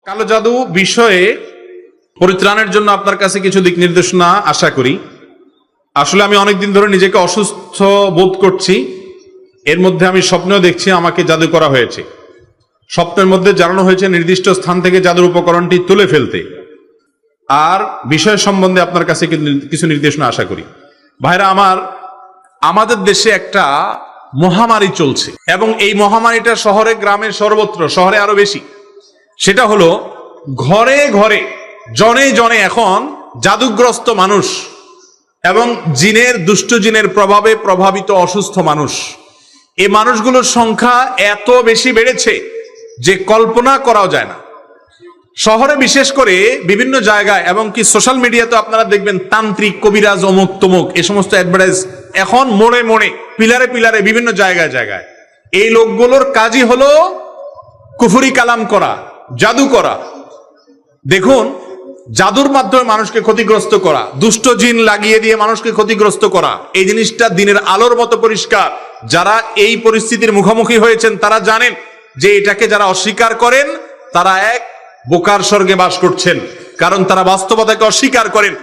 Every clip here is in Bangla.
কালো জাদু বিষয়ে পরিত্রাণের জন্য আপনার কাছে কিছু দিক নির্দেশনা আশা করি। আসলে আমি অনেকদিন ধরে নিজেকে অসুস্থ বোধ করছি। এর মধ্যে আমি স্বপ্নেও দেখছি আমাকে জাদু করা হয়েছে। স্বপ্নের মধ্যে জানানো হয়েছে নির্দিষ্ট স্থান থেকে জাদুর উপকরণটি তুলে ফেলতে। আর বিষয় সম্বন্ধে আপনার কাছে কিছু নির্দেশনা আশা করি। ভাইরা আমার, আমাদের দেশে একটা মহামারী চলছে এবং এই মহামারীটা শহরে গ্রামে সর্বত্র, শহরে আরো বেশি। সেটা হলো ঘরে ঘরে জনে জনে এখন জাদুগ্রস্ত মানুষ এবং জিনের, দুষ্ট জিনের প্রভাবে প্রভাবিত অসুস্থ মানুষ। এই মানুষগুলোর সংখ্যা এত বেশি বেড়েছে যে কল্পনা করাও যায় না। শহরে বিশেষ করে বিভিন্ন জায়গায় এবং কি সোশ্যাল মিডিয়াতে আপনারা দেখবেন তান্ত্রিক, কবিরাজ, অমুক তমুক এই সমস্ত অ্যাডভার্টাইজ এখন মোড়ে মোড়ে, পিলারে পিলারে, বিভিন্ন জায়গায় জায়গায়। এই লোকগুলোর কাজই হলো কুফরি কালাম করা, জাদু করা। দেখুন, জাদুর মাধ্যমে মানুষকে ক্ষতিগ্রস্ত করা, দুষ্ট জিন লাগিয়ে দিয়ে মানুষকে ক্ষতিগ্রস্ত করা, এই জিনিসটা দিনের আলোর মতো পরিষ্কার। যারা এই পরিস্থিতির মুখোমুখি হয়েছেন তারা জানেন যে এটাকে যারা অস্বীকার করেন তারা এক বোকার স্বর্গে বাস করছেন, কারণ তারা বাস্তবতাকে অস্বীকার করেন।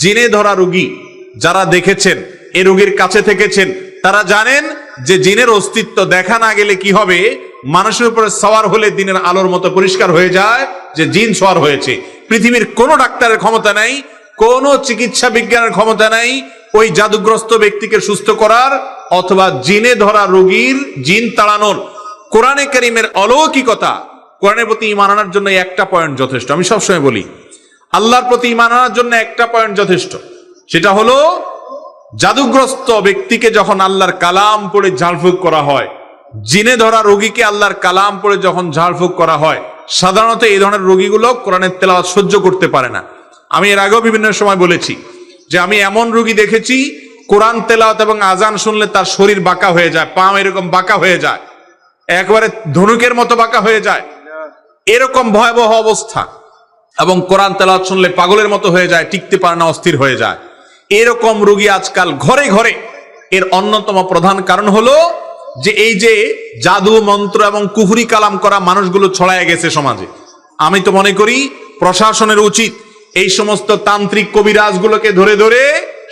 জিনে ধরা রোগী যারা দেখেছেন, এই রোগীর কাছে থেকেছেন, তারা জানেন যে জিনের অস্তিত্ব দেখা না গেলে কি হবে, মানুষের উপরে সওয়ার হলে দিনের আলোর মতো পরিষ্কার হয়ে যায় যে জিন সওয়ার হয়েছে। পৃথিবীর কোনো ডাক্তারের ক্ষমতা নাই, কোনো চিকিৎসা বিজ্ঞানের ক্ষমতা নাই ওই জাদুগ্রস্ত ব্যক্তিকে সুস্থ করার অথবা জিনে ধরা রোগীর জিন তাড়ানোর। কোরআনে কারীমের অলৌকিকতা, কোরআনের প্রতি ঈমান আনার জন্য একটা পয়েন্ট যথেষ্ট। আমি সবসময় বলি, আল্লাহর প্রতি ঈমান আনার জন্য একটা পয়েন্ট যথেষ্ট। সেটা হলো জাদুগ্রস্ত ব্যক্তিকে যখন আল্লাহর কালাম পড়ে ঝাড়ফুঁক করা হয়, জিনে ধরা রোগীকে আল্লাহর কালাম পড়ে যখন ঝাড়ফুঁক করা হয়, সাধারণত এই ধরনের রোগীগুলো কোরআনের তেলাওয়াত সহ্য করতে পারে না। আমি এর আগেও বিভিন্ন সময় বলেছি যে আমি এমন রোগী দেখেছি কোরআন তেলাওয়াত এবং আজান শুনলে তার শরীর বাঁকা হয়ে যায়, পা এরকম বাঁকা হয়ে যায়, একবারে ধনুকের মতো বাঁকা হয়ে যায়, এরকম ভয়াবহ অবস্থা। এবং কোরআন তেলাওয়াত শুনলে পাগলের মতো হয়ে যায়, টিকতে পারে না, অস্থির হয়ে যায়। এরকম রোগী আজকাল ঘরে ঘরে। এর অন্যতম প্রধান কারণ হলো যে এই যে জাদু মন্ত্র এবং কুফরি কালাম করা মানুষগুলো ছড়ায় গেছে সমাজে। আমি তো মনে করি প্রশাসনের উচিত এই সমস্ত তান্ত্রিক কবিরাজগুলোকে ধরে ধরে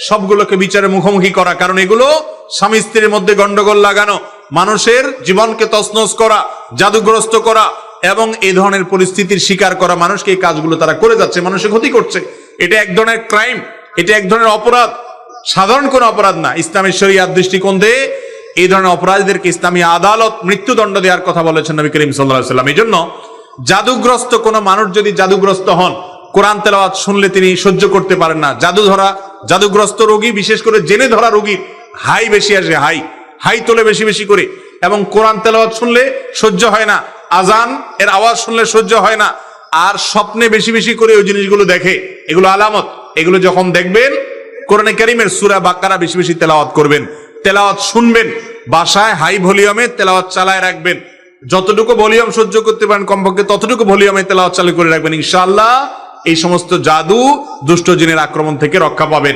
সবগুলোকে বিচারের মুখোমুখি করা, কারণ এগুলো স্বামী স্ত্রীর মধ্যে গন্ডগোল লাগানো, মানুষের জীবনকে তছনছ করা, জাদুগ্রস্ত করা এবং এই ধরনের পরিস্থিতির শিকার করা মানুষকে এই কাজগুলো তারা করে যাচ্ছে, মানুষের ক্ষতি করছে। এটা এক ধরনের ক্রাইম, এটা এক ধরনের অপরাধ, সাধারণ কোনো অপরাধ না। ইসলামের শরিয়াত দৃষ্টিকোণ দিয়ে এই ধরনের অপরাধীদেরকে ইসলামী আদালত মৃত্যুদণ্ড দেওয়ার কথা বলেছেন নবী করিম সাল্লাল্লাহু আলাইহি ওয়াসাল্লাম। এই জন্য জাদুগ্রস্ত কোনো মানুষ যদি জাদুগ্রস্ত হন, কোরআন তেলাওয়াত শুনলে তিনি সহ্য করতে পারেন না। জাদুগ্রস্ত রোগী, বিশেষ করে জেনে ধরা রোগীর হাই বেশি আসে, হাই তোলে বেশি বেশি করে, এবং কোরআন তেলাওয়াত শুনলে সহ্য হয় না, আজান এর আওয়াজ শুনলে সহ্য হয় না, আর স্বপ্নে বেশি বেশি করে ওই জিনিসগুলো দেখে। এগুলো আলামত। এগুলো যখন দেখবেন, কোরআনে কারীমের সূরা বাকারা বেশি বেশি তেলাওয়াত করবেন, তেলাওয়াত শুনবেন, বাসায় হাই ভলিউমে তেলাওয়াত চালায় রাখবেন। যতটুকু ভলিউম সহ্য করতে পারেন কমপক্ষে ততটুকু ভলিউমে তেলাওয়াত চালু করে রাখবেন। ইনশাআল্লাহ এই সমস্ত জাদু, দুষ্ট জিনের আক্রমণ থেকে রক্ষা পাবেন।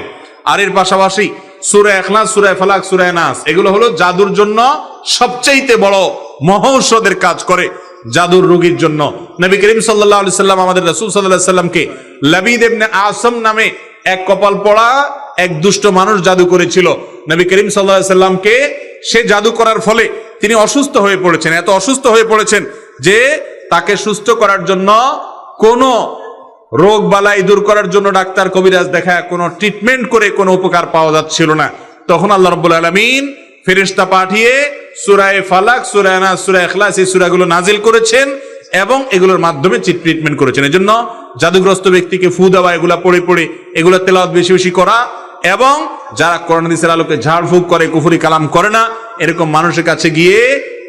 আর এর পাশাপাশি সূরা ইখলাস, সূরা ফালাক, সূরা নাস, এগুলো হলো জাদুর জন্য সবচাইতে বড় মহৌষধের কাজ করে জাদুর রোগীর জন্য। নবী করিম সাল্লাল্লাহু আলাইহি সাল্লাম, আমাদের রাসূল সাল্লাল্লাহু আলাইহি সাল্লামকে লাবিদ ইবনে আসম নামে এক কপাল পড়া এক দুষ্ট মানুষ জাদু করেছিল। নবী করিম সাল্লাল্লাহু আলাইহি সাল্লামকে সে জাদু করার ফলে তিনি অসুস্থ হয়ে পড়েছেন, এত অসুস্থ হয়ে পড়েছেন যে তাকে সুস্থ করার জন্য, কোনো রোগ বালাই দূর করার জন্য ডাক্তার কবিরাজ দেখায় কোনো ট্রিটমেন্ট করে কোনো উপকার পাওয়া যাচ্ছিল না। তখন আল্লাহ রাব্বুল আলামিন ফেরেশতা পাঠিয়ে সূরা ফালাক, সূরা নাস, সূরা ইখলাস এই সূরাগুলো নাজিল করেছেন এবং এগুলোর মাধ্যমে ট্রিটমেন্ট করেছেন। এজন্য জাদুগ্রস্ত ব্যক্তিকে ফু দেওয়া, এগুলা পড়ে পড়ে এগুলা তেলাওয়াত বেশি বেশি করা, এবং যারা কোরআন হাদিসের আলোকে ঝাড়ফুঁক করে, কুফরি কালাম করে না, এরকম মানুষের কাছে গিয়ে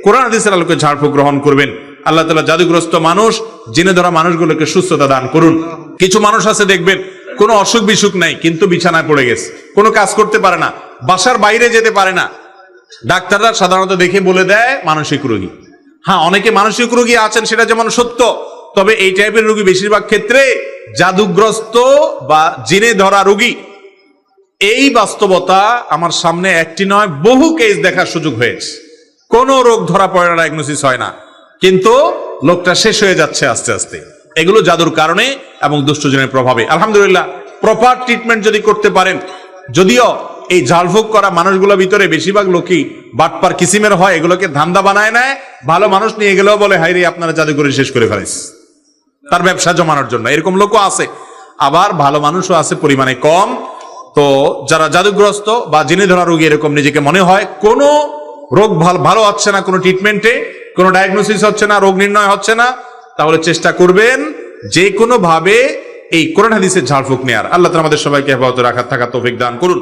কোরআন হাদিসের আলোকে ঝাড়ফুঁক গ্রহণ করবেন। আল্লাহ তাআলা জাদুগ্রস্ত মানুষ, জিনে ধরা মানুষগুলোকে সুস্থতা দান করুন। কিছু মানুষ আছে দেখবেন কোনো অসুখ বিসুখ নাই কিন্তু বিছানায় পড়ে গেছে, কোনো কাজ করতে পারে না, বাসার বাইরে যেতে পারে না। ডাক্তাররা সাধারণত দেখে বলে দেয় মানসিক রোগী। হ্যাঁ, অনেকে মানসিক রোগী আছেন, সেটা যেমন সত্য, তবে এই টাইপের রোগী বেশিরভাগ ক্ষেত্রে জাদুগ্রস্ত বা জিনে ধরা রোগী। এই বাস্তবতা আমার সামনে একটি নয়, বহু কেস দেখার সুযোগ হয়েছে। কোনো রোগ ধরা পড়ে না, ডায়াগনোসিস হয় না, কিন্তু লোকটা শেষ হয়ে যাচ্ছে আস্তে আস্তে। এগুলো জাদুর কারণে এবং দুষ্টজনের প্রভাবে। আলহামদুলিল্লাহ, প্রপার ট্রিটমেন্ট যদি করতে পারেন, যদিও এই ঝাড়ফুঁক করা মানুষগুলোর ভিতরে বেশিরভাগ লোকই বাটপার কিসিমের হয়, এগুলোকে ধান্দা বানায় নেয়। ভালো মানুষ নিয়ে গেলেও বলে হাই রে আপনারা জাদু করে শেষ করে ফেলেছ, তার ব্যবসা জমানোর জন্য। এরকম লোকও আছে। আবার ভালো মানুষও আছে, পরিমাণে কম। তো যারা জাদুগ্রস্ত বা জিনে ধরা রোগী এরকম নিজেকে মনে হয়, কোনো রোগ ভালো হচ্ছে না, কোনো ট্রিটমেন্টে কোনো ডায়াগনোসিস হচ্ছে না, রোগ নির্ণয় হচ্ছে না, তাহলে চেষ্টা করবেন যে কোনো ভাবে এই কোরআন হাদিসের ঝাড়ফুঁক নেয়ার। আল্লাহ তাআলা আমাদের সবাইকে হেফাজতে রাখার থাকার তৌফিক দান করুন।